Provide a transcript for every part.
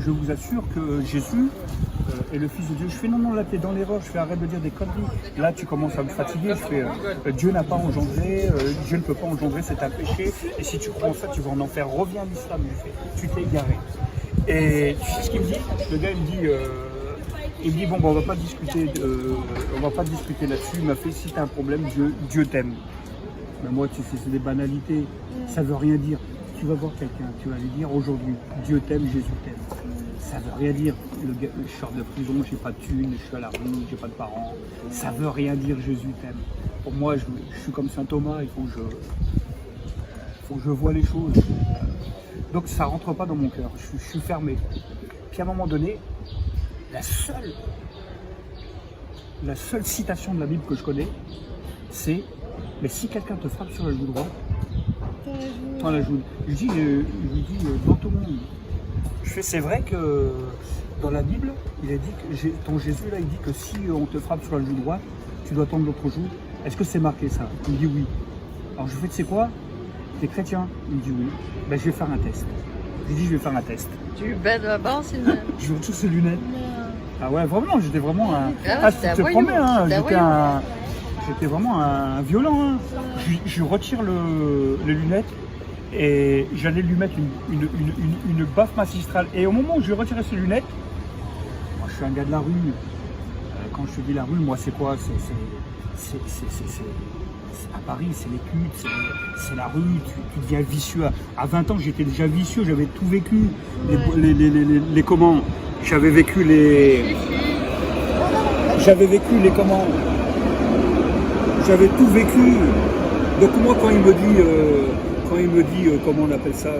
je vous assure que Jésus est le Fils de Dieu. Je fais non, là t'es dans l'erreur, je fais arrête de dire des conneries. Là tu commences à me fatiguer, je fais Dieu n'a pas engendré, Dieu ne peut pas engendrer, c'est un péché. Et si tu crois en ça, tu vas en enfer. Reviens à l'islam, tu t'es égaré. Et tu sais ce qu'il me dit? Le gars il me dit bon, bah, on va pas discuter là-dessus. Il m'a fait si t'as un problème, Dieu t'aime. Mais moi tu sais, c'est des banalités, ça veut rien dire. Tu vas voir quelqu'un, tu vas lui dire aujourd'hui Dieu t'aime, Jésus t'aime. Ça veut rien dire. Le gars, je sors de prison, j'ai pas de thunes, je suis à la rue, j'ai pas de parents. Ça veut rien dire Jésus t'aime. Pour moi, je suis comme saint Thomas, il faut que je vois les choses. Donc ça rentre pas dans mon cœur, je suis fermé. Puis à un moment donné, la seule citation de la Bible que je connais, c'est mais si quelqu'un te frappe sur la joue droite, dans la joue. Je lui dis dans tout le monde. Je fais c'est vrai que dans la Bible, il a dit que ton Jésus là, il dit que si on te frappe sur la joue droite, tu dois tendre l'autre joue. Est-ce que c'est marqué ça? Il me dit oui. Alors je fais tu sais quoi? T'es chrétien? Il me dit oui. Ben je vais faire un test. Je lui dis je vais faire un test. Tu bêtes là-bas, c'est une... Je retire ses lunettes. Ah ouais vraiment, j'étais vraiment un. Ah, je te promets, hein, j'étais vraiment un violent. Hein. Je retire les lunettes et j'allais lui mettre une baffe magistrale. Et au moment où je lui retirais ses lunettes, moi je suis un gars de la rue. Quand je te dis la rue, moi c'est quoi? C'est à Paris, c'est les putes, c'est la rue, tu deviens vicieux. À 20 ans, j'étais déjà vicieux, j'avais tout vécu. Les comment? J'avais vécu les comment? J'avais tout vécu. Donc moi quand il me dit comment on appelle ça,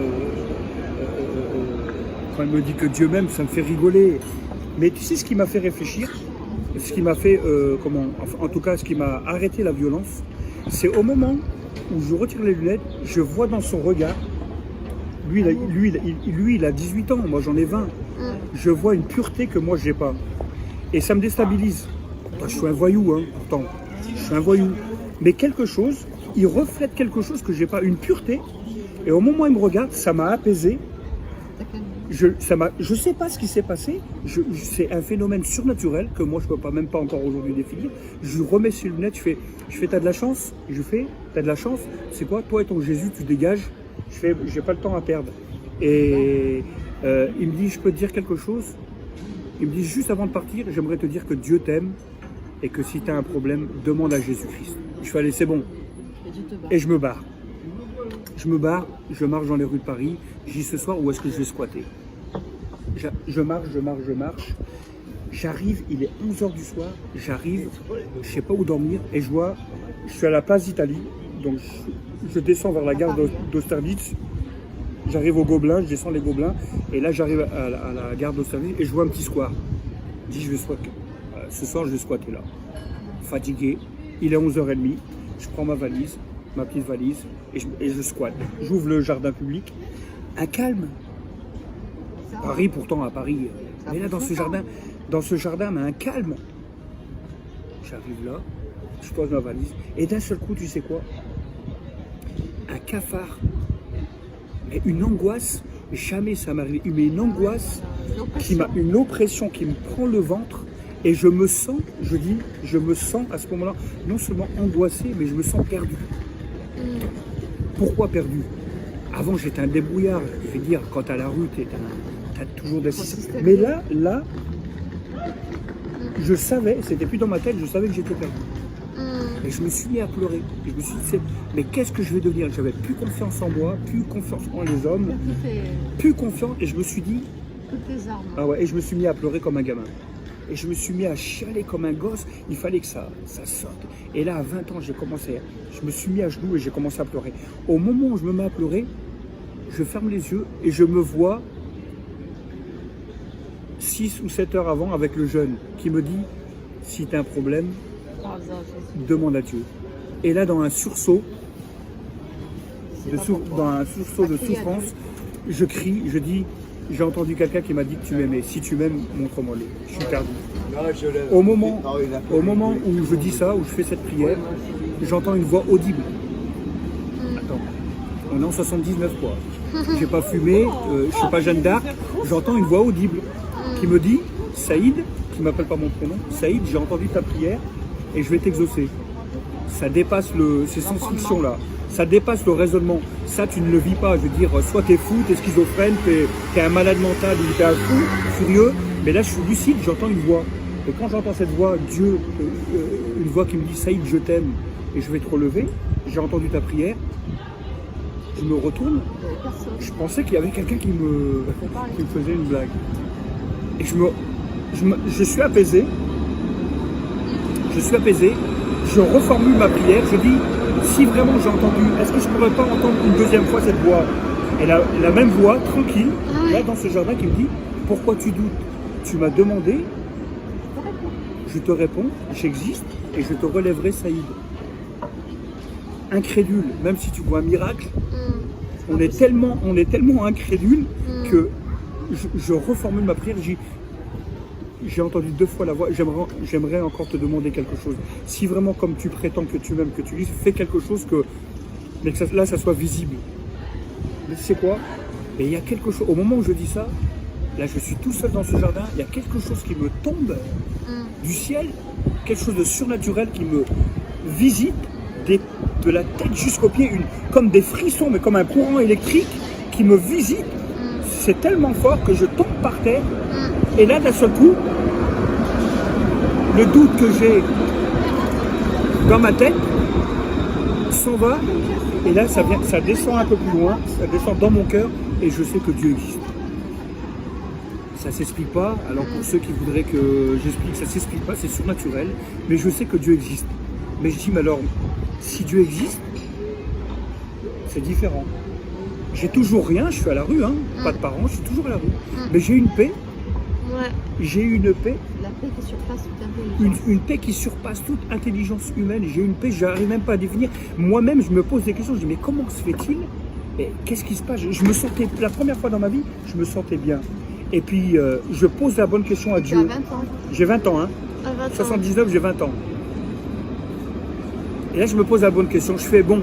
quand il me dit que Dieu m'aime, ça me fait rigoler. Mais tu sais ce qui m'a fait réfléchir, ce qui m'a fait en tout cas ce qui m'a arrêté la violence, c'est au moment où je retire les lunettes, je vois dans son regard, lui il a 18 ans, moi j'en ai 20. Je vois une pureté que moi j'ai pas. Et ça me déstabilise. Je suis un voyou, hein, pourtant. Je suis un voyou. Mais quelque chose, il reflète quelque chose que j'ai pas, une pureté. Et au moment où il me regarde, ça m'a apaisé. Je sais pas ce qui s'est passé. C'est un phénomène surnaturel que moi je peux pas, même pas encore aujourd'hui définir. Je remets ses lunettes, je fais t'as de la chance. T'as de la chance. C'est quoi? Toi et ton Jésus, tu dégages. J'ai pas le temps à perdre. Et il me dit, je peux te dire quelque chose? Il me dit, juste avant de partir, j'aimerais te dire que Dieu t'aime et que si tu as un problème, demande à Jésus-Christ. Je fais, allez, c'est bon. Et je me barre. Je marche dans les rues de Paris. Je dis, ce soir, où est-ce que je vais squatter? Je marche. J'arrive, il est 11h du soir. J'arrive, je sais pas où dormir. Et je suis à la place d'Italie. Donc, je descends vers la gare d'Austerlitz. J'arrive au Gobelin, je descends les Gobelins, et là j'arrive à la gare d'Austerlitz et je vois un petit square. Je dis, je vais squatter. Ce soir, je vais squatter là. Fatigué, il est 11h30, je prends ma valise, ma petite valise, et je squatte. J'ouvre le jardin public, un calme. Paris, pourtant, à Paris. Mais là, dans ce jardin, mais un calme. J'arrive là, je pose ma valise, et d'un seul coup, tu sais quoi? Un cafard. Mais une angoisse, jamais ça m'arrive, mais une angoisse, une oppression qui me prend le ventre et je me sens à ce moment-là, non seulement angoissé, mais je me sens perdu. Pourquoi perdu? Avant j'étais un débrouillard, je veux dire, quand t'es à la rue, t'as toujours des... Mais là, je savais, c'était plus dans ma tête, je savais que j'étais perdu. Et je me suis mis à pleurer. Et je me suis dit, mais qu'est-ce que je vais devenir? J'avais plus confiance en moi, plus confiance en les hommes, plus confiance. Et je me suis dit, ah ouais, et je me suis mis à pleurer comme un gamin. Et je me suis mis à chialer comme un gosse. Il fallait que ça sorte. Et là, à 20 ans, je me suis mis à genoux et j'ai commencé à pleurer. Au moment où je me mets à pleurer, je ferme les yeux et je me vois 6 ou 7 heures avant avec le jeune qui me dit, si tu as un problème, demande à Dieu. Et là, dans un sursaut de souffrance, je crie, je dis, j'ai entendu quelqu'un qui m'a dit que tu m'aimais. Si tu m'aimes, montre-moi-le. Je suis perdu. Au moment où je dis ça, où je fais cette prière, j'entends une voix audible. Attends, on est en 79 quoi. J'ai pas fumé, je suis pas Jeanne d'Arc, j'entends une voix audible qui me dit Saïd, qui m'appelle par mon prénom, Saïd, j'ai entendu ta prière et je vais t'exaucer. Ça dépasse ces science-fiction-là. Ça dépasse le raisonnement. Ça, tu ne le vis pas. Je veux dire, soit t'es fou, t'es schizophrène, t'es un malade mental ou t'es un fou, furieux. Mais là, je suis lucide, j'entends une voix. Et quand j'entends cette voix, Dieu, une voix qui me dit Saïd, je t'aime et je vais te relever, j'ai entendu ta prière, je me retourne, je pensais qu'il y avait quelqu'un qui me faisait une blague. Et je suis apaisé, je reformule ma prière, je dis, si vraiment j'ai entendu, est-ce que je ne pourrais pas entendre une deuxième fois cette voix? Et la même voix, tranquille, là dans ce jardin, qui me dit, pourquoi tu doutes? Tu m'as demandé, je te réponds, j'existe et je te relèverai, Saïd. Incrédule, même si tu vois un miracle, on est tellement incrédule que je reformule ma prière. J'ai entendu 2 fois la voix, j'aimerais encore te demander quelque chose. Si vraiment, comme tu prétends que tu m'aimes, que tu lis, fais quelque chose mais que là, ça soit visible. Mais tu sais quoi? Et il y a quelque chose, au moment où je dis ça, là, je suis tout seul dans ce jardin, il y a quelque chose qui me tombe du ciel, quelque chose de surnaturel qui me visite de la tête jusqu'aux pieds, comme des frissons, mais comme un courant électrique qui me visite. C'est tellement fort que je tombe par terre. Et là, d'un seul coup, le doute que j'ai dans ma tête s'en va. Et là, ça descend un peu plus loin, ça descend dans mon cœur, et je sais que Dieu existe. Ça ne s'explique pas. Alors pour ceux qui voudraient que j'explique, ça ne s'explique pas, c'est surnaturel. Mais je sais que Dieu existe. Mais je dis, mais alors, si Dieu existe, c'est différent. J'ai toujours rien, je suis à la rue, pas de parents, je suis toujours à la rue. Mais j'ai une paix. Ouais. J'ai une paix. La paix qui surpasse toute intelligence. Une paix qui surpasse toute intelligence humaine. J'ai une paix, j'arrive même pas à définir. Moi-même, je me pose des questions. Je dis, mais comment se fait-il? Et qu'est-ce qui se passe? Je me sentais, la première fois dans ma vie, je me sentais bien. Et puis, je pose la bonne question à Dieu. Tu as 20 ans. J'ai 20 ans, À 20 ans. 79, j'ai 20 ans. Et là, je me pose la bonne question. Je fais, bon,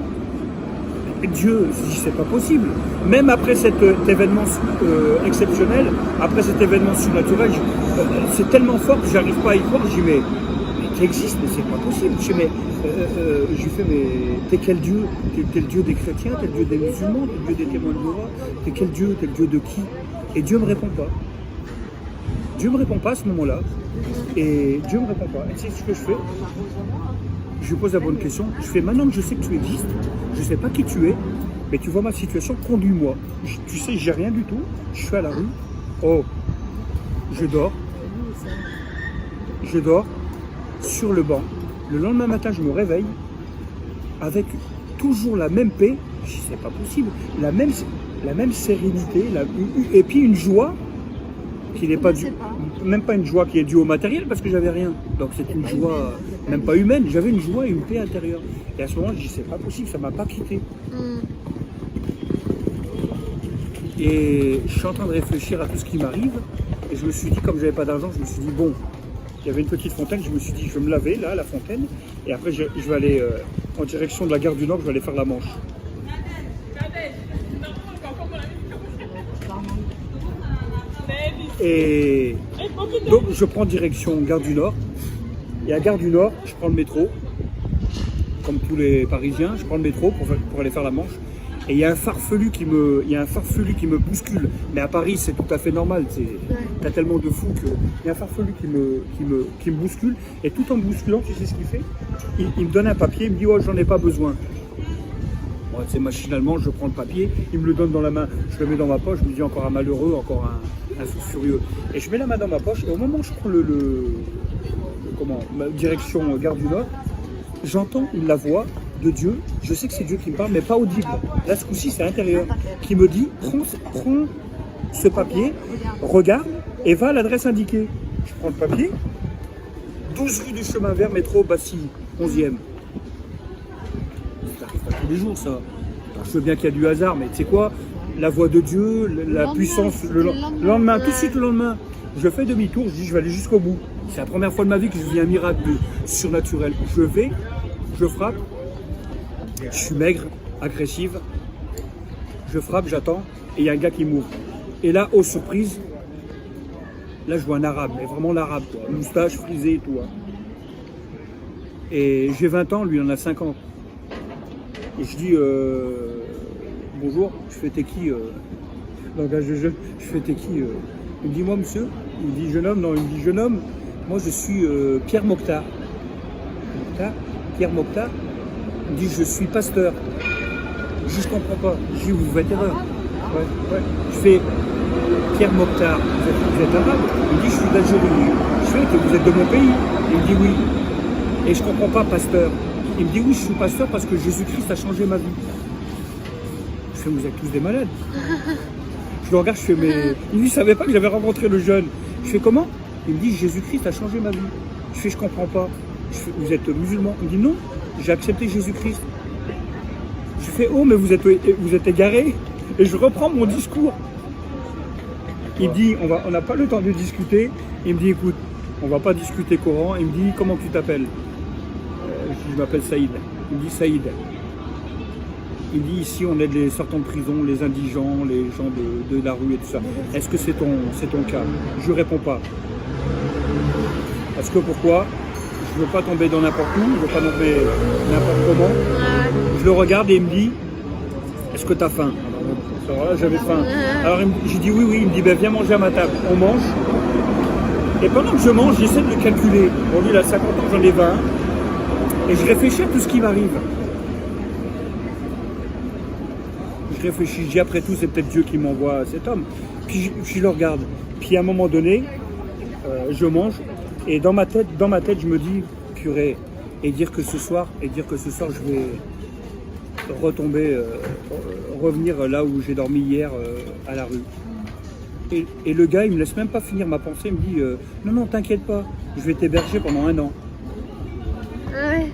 Dieu, je dis, c'est pas possible. Même après cet événement exceptionnel, après cet événement surnaturel, c'est tellement fort que j'arrive pas à y croire. Je dis, mais tu existes, mais c'est pas possible. Je lui fais, mais t'es quel Dieu? T'es le Dieu des chrétiens, t'es le Dieu des musulmans, t'es le Dieu des témoins de Jéhovah, t'es quel Dieu? T'es le Dieu de qui? Et Dieu me répond pas. Dieu me répond pas à ce moment-là. Et Dieu me répond pas. Et c'est ce que je fais. Je lui pose la bonne question. Je fais, maintenant que je sais que tu existes, je ne sais pas qui tu es, mais tu vois ma situation, conduis-moi. Tu sais, j'ai rien du tout. Je suis à la rue. Oh, je dors. Je dors sur le banc. Le lendemain matin, je me réveille avec toujours la même paix. Je dis, c'est pas possible. La même sérénité, et puis une joie qui n'est pas due, même pas une joie qui est due au matériel parce que j'avais rien. Donc c'est une joie même pas humaine. J'avais une joie et une paix intérieure. Et à ce moment, je dis, c'est pas possible, ça m'a pas quitté. Et je suis en train de réfléchir à tout ce qui m'arrive. Et je me suis dit, comme j'avais pas d'argent, je me suis dit, bon, il y avait une petite fontaine, je me suis dit, je vais me laver là, à la fontaine. Et après, je vais aller en direction de la gare du Nord, je vais aller faire la Manche. Et donc je prends direction Gare du Nord. Et à Gare du Nord, je prends le métro. Comme tous les Parisiens, je prends le métro pour aller faire la Manche. Et il y a un farfelu qui me bouscule. Mais à Paris, c'est tout à fait normal. T'as tellement de fous que il y a un farfelu qui me bouscule. Et tout en me bousculant, tu sais ce qu'il fait? Il me donne un papier, il me dit, oh, j'en ai pas besoin. Moi, c'est machinalement, je prends le papier, il me le donne dans la main, je le mets dans ma poche, je me dis, encore un malheureux, encore un fou furieux. Et je mets la main dans ma poche, et au moment où je prends ma direction Gare du Nord, j'entends la voix de Dieu. Je sais que c'est Dieu qui me parle, mais pas audible. Là, ce coup-ci, c'est intérieur, qui me dit, prends ce papier, regarde, et va à l'adresse indiquée. Je prends le papier, 12 rue du Chemin Vert, métro Bastille, 11e. Ça n'arrive pas tous les jours, ça. Alors, je veux bien qu'il y a du hasard, mais tu sais quoi? La voix de Dieu, la puissance, le lendemain, tout de suite le lendemain, je fais demi-tour, je dis, je vais aller jusqu'au bout. C'est la première fois de ma vie que je vis un miracle surnaturel. Je frappe, je suis maigre, agressive, je frappe, j'attends, et il y a un gars qui m'ouvre. Et là, aux surprises, Là, je vois un arabe, mais vraiment l'arabe, quoi. Moustache frisée et tout. Hein. Et j'ai 20 ans, lui, il en a 50. Et je dis, bonjour, je fais t'es qui langage de jeu, je fais t'es qui Il me dit, moi, monsieur. Il me dit, jeune homme. Non, il me dit, jeune homme, moi, je suis Pierre Mokhtar. Pierre Mokhtar. Il me dit, je suis pasteur. Je ne comprends pas. Je dis, vous faites erreur. Ouais. Je fais Pierre Mokhtar, vous êtes arabe? Il me dit, je suis d'Algérie. Je fais que vous êtes de mon pays. Il me dit, oui. Et je ne comprends pas, pasteur. Il me dit, oui, je suis pasteur parce que Jésus-Christ a changé ma vie. Je fais, vous êtes tous des malades. Je le regarde, je fais, mais... Il ne savait pas que j'avais rencontré le jeune. Je fais, comment? Il me dit, Jésus-Christ a changé ma vie. Je fais, je comprends pas. Je fais, vous êtes musulman? Il me dit, non, j'ai accepté Jésus-Christ. Je fais, oh, mais vous êtes égaré. Et je reprends mon discours. Il me dit, on n'a pas le temps de discuter. Il me dit, écoute, on va pas discuter Coran. Il me dit, comment tu t'appelles? Je m'appelle Saïd. Il me dit, Saïd. Il me dit, ici, on aide les sortants de prison, les indigents, les gens de la rue et tout ça. Est-ce que c'est ton cas? Je ne réponds pas. Parce que pourquoi? Je ne veux pas tomber dans n'importe où, je ne veux pas tomber n'importe comment. Je le regarde et il me dit, est-ce que tu as faim? Alors là, j'avais faim. Alors j'ai dit oui, il me dit, ben, viens manger à ma table. On mange. Et pendant que je mange, j'essaie de le calculer. Bon, lui, il a 50 ans, j'en ai 20. Et je réfléchis à tout ce qui m'arrive. Je réfléchis, je dis après tout, c'est peut-être Dieu qui m'envoie cet homme. Puis je le regarde. Puis à un moment donné, je mange. Et dans ma tête, je me dis, purée, et dire que ce soir, je vais revenir là où j'ai dormi hier à la rue. Et le gars, il me laisse même pas finir ma pensée, il me dit, non, t'inquiète pas, je vais t'héberger pendant 1 an. Ouais.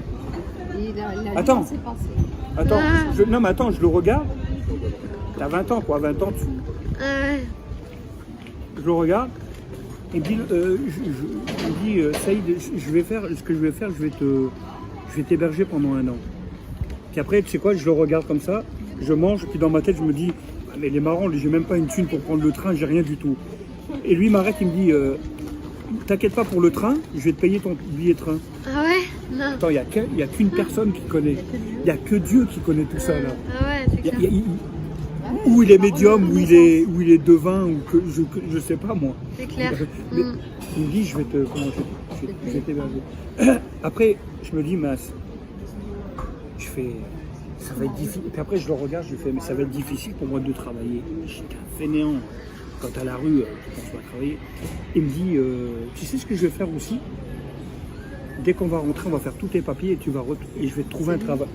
Attends, mais attends, je le regarde. T'as 20 ans, quoi, 20 ans, je le regarde. Il me dit, Saïd, je vais t'héberger pendant 1 an. Puis après, tu sais quoi, je le regarde comme ça, je mange, puis dans ma tête, je me dis, mais il est marrant, lui, j'ai même pas une thune pour prendre le train, j'ai rien du tout. Et lui, il m'arrête, il me dit, t'inquiète pas pour le train, je vais te payer ton billet de train. Ah ouais? Non. Attends, il n'y a qu'une personne qui connaît. Il n'y a que Dieu qui connaît tout ça, là. Ah ouais, c'est clair. Où il est médium, où il est devin, ou que je sais pas, moi. C'est clair. Mais il me dit, je vais t'héberger. Après, je me dis, mince. Je fais, ça va être difficile. Et puis après, je le regarde, je fais, mais ça va être difficile pour moi de travailler. J'étais un fainéant. Quand à la rue, tu penses pas travailler. Il me dit, tu sais ce que je vais faire aussi? Dès qu'on va rentrer, on va faire tous tes papiers et je vais te trouver un travail.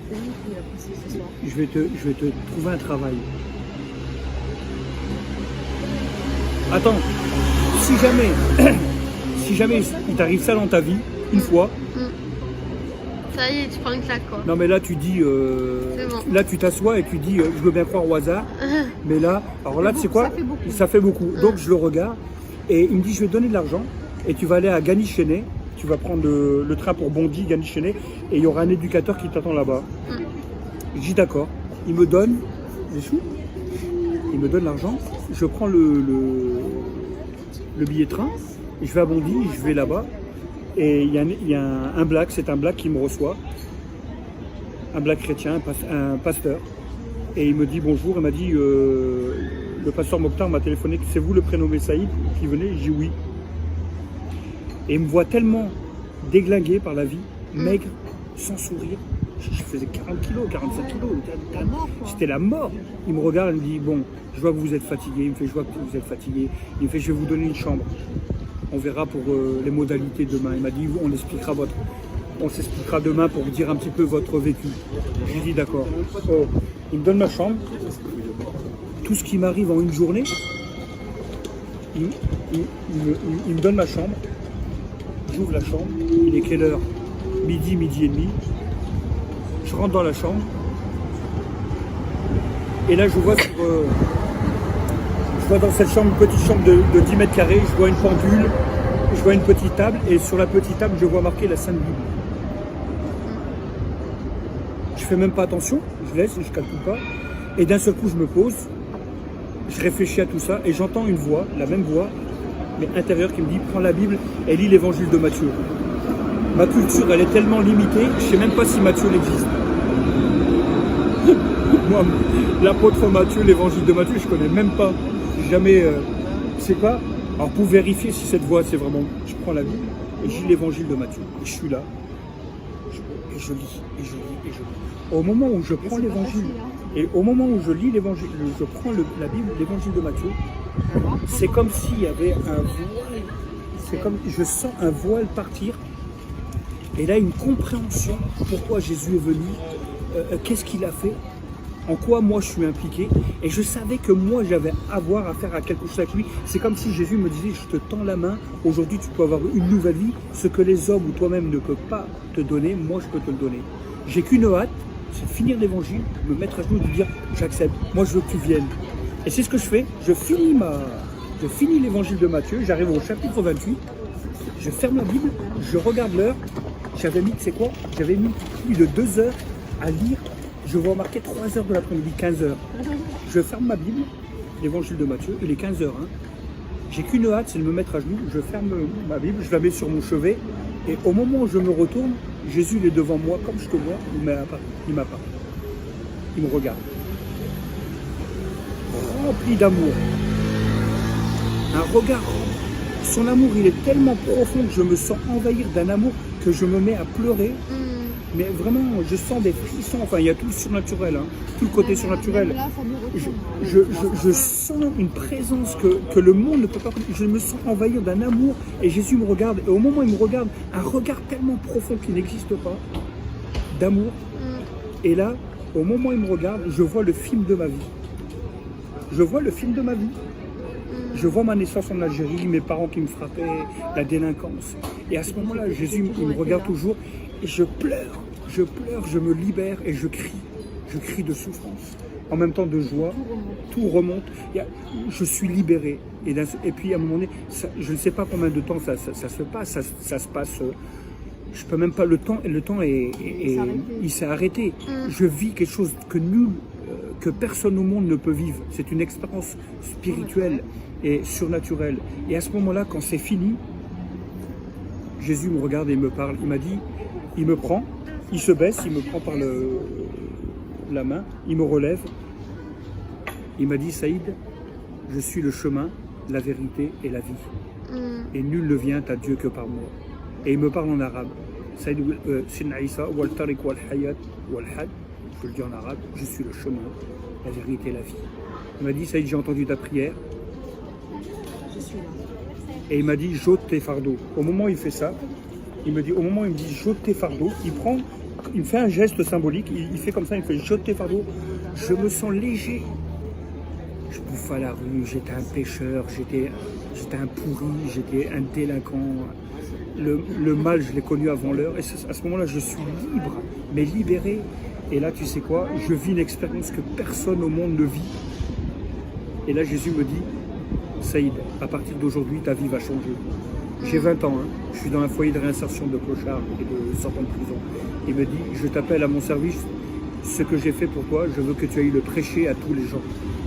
Je vais te trouver un travail. Attends, si jamais il t'arrive ça dans ta vie, une fois. Ça y est, tu prends une claque, quoi. Non mais là tu dis, bon. Là tu t'assois et tu dis, je veux bien croire au hasard, mais là, alors là tu sais quoi, ça fait beaucoup. Donc je le regarde et il me dit, je vais te donner de l'argent et tu vas aller à Gagny-Chénet, tu vas prendre le train pour Bondy, Gagny-Chénet et il y aura un éducateur qui t'attend là-bas. Je dis d'accord, il me donne les sous, il me donne l'argent, je prends le billet de train, et je vais à Bondy, je vais là-bas. Et il y a un black, c'est un black qui me reçoit, un black chrétien, un pasteur. Et il me dit bonjour, il m'a dit, le pasteur Mokhtar m'a téléphoné, c'est vous le prénommé Saïd qui venez? J'ai dit oui. Et il me voit tellement déglingué par la vie, maigre, sans sourire. Je faisais 40 kilos, 45 kilos, c'était la mort. Il me regarde, il me dit, bon, je vois que vous êtes fatigué. Il me fait, je vois que vous êtes fatigué. Il me fait, je vais vous donner une chambre. On verra pour les modalités demain. Il m'a dit, on s'expliquera demain pour dire un petit peu votre vécu. J'ai dit d'accord. Il me donne ma chambre. Tout ce qui m'arrive en une journée, il me donne ma chambre. J'ouvre la chambre. Il est quelle heure? Midi et demi. Je rentre dans la chambre. Et là, je vois dans cette chambre, une petite chambre de 10 mètres carrés, je vois une pendule, je vois une petite table, et sur la petite table, je vois marqué la Sainte Bible. Je fais même pas attention, je laisse, je calcule pas, et d'un seul coup, je me pose, je réfléchis à tout ça, et j'entends une voix, la même voix, mais intérieure, qui me dit prends la Bible et lis l'évangile de Matthieu. Ma culture, elle est tellement limitée, je ne sais même pas si Matthieu existe. Moi, l'apôtre Matthieu, l'évangile de Matthieu, je ne connais même pas. Jamais. C'est quoi? Alors pour vérifier si cette voix c'est vraiment. Je prends la Bible et je lis l'évangile de Matthieu. Et je suis là. Et je lis, et je lis, et je lis. Au moment où je prends l'évangile, et au moment où je lis l'évangile, je prends la Bible, l'évangile de Matthieu, c'est comme s'il y avait un voile. C'est comme je sens un voile partir. Et là, une compréhension pourquoi Jésus est venu, qu'est-ce qu'il a fait, en quoi moi je suis impliqué. Et je savais que moi j'avais affaire à quelque chose avec lui. C'est comme si Jésus me disait, je te tends la main, aujourd'hui tu peux avoir une nouvelle vie. Ce que les hommes ou toi-même ne peuvent pas te donner, moi je peux te le donner. J'ai qu'une hâte, c'est de finir l'évangile, me mettre à genoux et de dire, j'accepte, moi je veux que tu viennes. Et c'est ce que je fais, je finis l'évangile de Matthieu, j'arrive au chapitre 28, je ferme la Bible, je regarde l'heure. J'avais mis, tu sais quoi? J'avais mis plus de 2 heures à lire. Je vois marquer 3 heures de l'après-midi, 15 heures. Je ferme ma Bible, l'évangile de Matthieu, il est 15 heures. Hein. J'ai qu'une hâte, c'est de me mettre à genoux. Je ferme ma Bible, je la mets sur mon chevet. Et au moment où je me retourne, Jésus il est devant moi, comme je te vois, il m'a pas. Il me regarde. Rempli d'amour. Un regard. Son amour, il est tellement profond que je me sens envahir d'un amour que je me mets à pleurer. Mais vraiment, je sens des frissons. Enfin, il y a tout le surnaturel, hein, tout le côté surnaturel. Je sens une présence que le monde ne peut pas connaître. Je me sens envahir d'un amour et Jésus me regarde. Et au moment où il me regarde, un regard tellement profond qui n'existe pas, d'amour. Et là, au moment où il me regarde, je vois le film de ma vie. Je vois le film de ma vie. Je vois ma naissance en Algérie, mes parents qui me frappaient, la délinquance. Et à ce moment-là, Jésus, il me regarde toujours et je pleure, je me libère et je crie de souffrance. En même temps de joie, tout remonte, je suis libéré. Et puis à un moment donné, je ne sais pas combien de temps ça se passe, ça se passe, je peux même pas, le temps il s'est arrêté. Je vis quelque chose que personne au monde ne peut vivre. C'est une expérience spirituelle et surnaturelle. Et à ce moment-là, quand c'est fini, Jésus me regarde et me parle. Il m'a dit, il me prend, il se baisse, il me prend par la main, il me relève. Il m'a dit, Saïd, je suis le chemin, la vérité et la vie. Et nul ne vient à Dieu que par moi. Et il me parle en arabe. Saïd, Sidna Isa, wal tariq wal hayat wal had. Je le dis en arabe, je suis le chemin, la vérité et la vie. Il m'a dit, Saïd, j'ai entendu ta prière. Et il m'a dit, j'ôte tes fardeaux. Au moment où il fait ça, il me dit, j'ôte tes fardeaux, il me fait un geste symbolique, il fait comme ça, il fait, j'ôte tes fardeaux. Je me sens léger. Je bouffe à la rue, j'étais un pêcheur, j'étais un pourri, j'étais un délinquant. Le mal, je l'ai connu avant l'heure. Et à ce moment-là, je suis libre, mais libéré. Et là, tu sais quoi, je vis une expérience que personne au monde ne vit. Et là, Jésus me dit, Saïd, à partir d'aujourd'hui, ta vie va changer. J'ai 20 ans, hein. Je suis dans un foyer de réinsertion de clochards et de sortants de prison. Il me dit, je t'appelle à mon service, ce que j'ai fait pour toi, je veux que tu ailles le prêcher à tous les gens.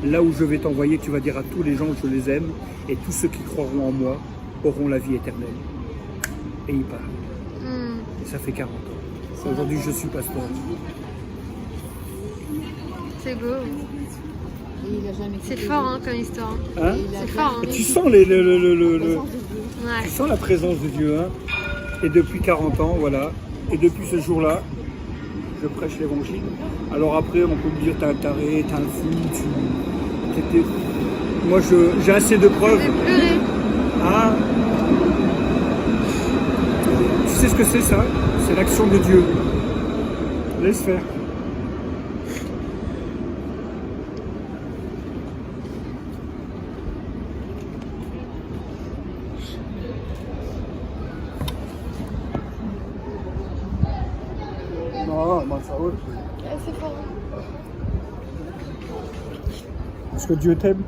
Là où je vais t'envoyer, tu vas dire à tous les gens, je les aime, et tous ceux qui croiront en moi auront la vie éternelle. Et il part. Et ça fait 40 ans. Aujourd'hui, je suis pasteur. C'est beau. C'est fort hein, comme histoire. Hein? C'est fort. Hein. Tu sens tu sens la présence de Dieu. Hein? Et depuis 40 ans, voilà. Et depuis ce jour-là, je prêche l'évangile. Alors après, on peut me dire, t'es un taré, t'es un fou, moi, j'ai assez de preuves. Ah. Tu sais ce que c'est ça? C'est l'action de Dieu. Laisse faire. C'est fort. Parce que Dieu t'aime.